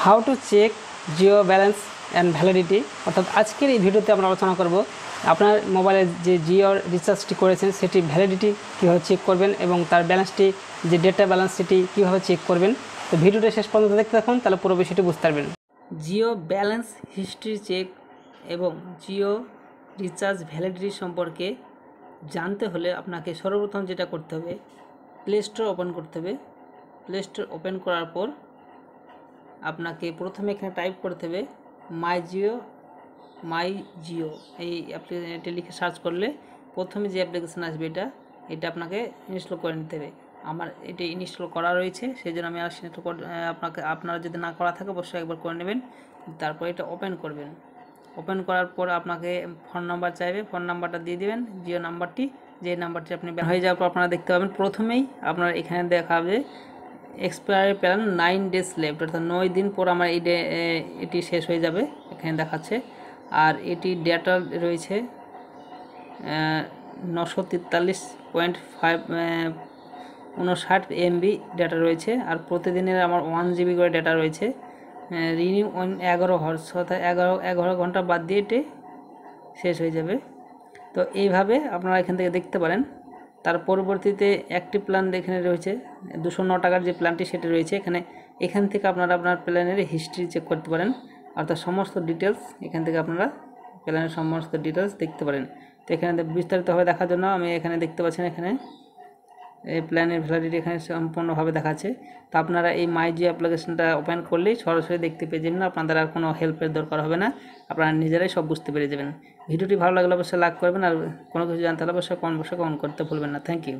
How to check Jio balance and validity. অর্থাৎ আজকের এই ভিডিওতে আমরা আলোচনা করব আপনার মোবাইলে যে জিও রিচার্জটি করেছেন সেটি ভ্যালিডিটি কীভাবে চেক করবেন এবং তার ব্যালেন্সটি যে ডেটা ব্যালেন্স সেটি কীভাবে চেক করবেন। তো ভিডিওটা শেষ পর্যন্ত দেখতে থাকুন, তাহলে পুরো বিষয়টি বুঝতে পারবেন। জিও ব্যালেন্স হিস্ট্রি চেক এবং জিও রিচার্জ ভ্যালিডিটি সম্পর্কে জানতে হলে আপনাকে সর্বপ্রথম যেটা করতে হবে, প্লে স্টোর ওপেন করতে হবে। প্লে স্টোর ওপেন করার পর আপনাকে প্রথমে এখানে টাইপ করতে হবে মাই জিও এই অ্যাপ্লিকেশনটি লিখে সার্চ করলে প্রথমে যে অ্যাপ্লিকেশান আসবে এটা আপনাকে ইনস্টল করে নিতে হবে। আমার এটি ইনস্টল করা রয়েছে, সেই জন্য আমি আর আপনারা যদি না করা থাকে অবশ্যই একবার করে নেবেন। তারপর এটা ওপেন করবেন। ওপেন করার পর আপনাকে ফোন নাম্বার চাইবে, ফোন নাম্বারটা দিয়ে দেবেন, জিও নাম্বারটি, যে নাম্বারটি আপনি হয়ে যাওয়ার পর আপনারা দেখতে পাবেন প্রথমেই আপনার এখানে দেখাবে এক্সপায়ারি প্ল্যান 9 days লেফট, অর্থাৎ 9 দিন পর আমার এটি শেষ হয়ে যাবে এখানে দেখাচ্ছে। আর এটি ডেটা রয়েছে 943.59 MB ডেটা রয়েছে। আর প্রতিদিনের আমার 1 GB করে ডেটা রয়েছে। রিনিউ 11 হর্স, অর্থাৎ 11 ঘন্টা বাদ দিয়ে এটি শেষ হয়ে যাবে। তো এইভাবে আপনারা এখান থেকে দেখতে পারেন। তার পরবর্তীতে একটি প্ল্যান এখানে রয়েছে 209 টাকার যে প্ল্যানটি সেটি রয়েছে এখান থেকে আপনারা আপনার প্ল্যানের হিস্ট্রি চেক করতে পারেন, অর্থাৎ সমস্ত ডিটেলস এখান থেকে আপনারা প্ল্যানের সমস্ত ডিটেলস দেখতে পারেন। তো এখানে বিস্তারিতভাবে দেখার জন্য আমি এখানে দেখতে পাচ্ছেন এখানে এই প্ল্যানের ভ্যালিডিটি এখানে সম্পূর্ণভাবে দেখাচ্ছে। তো আপনারা এই মাই জিও অ্যাপ্লিকেশনটা ওপেন করলেই সরাসরি দেখতে পেয়ে যাবেন, আপনাদের আর কোনো হেল্পের দরকার হবে না, আপনারা নিজেরাই সব বুঝতে পেরে যাবেন। ভিডিওটি ভালো লাগলে অবশ্যই লাইক করবেন, আর কোনো কিছু জানতে হলে অবশ্যই কমেন্ট বক্সে কমেন্ট করতে ভুলবেন না। Thank you.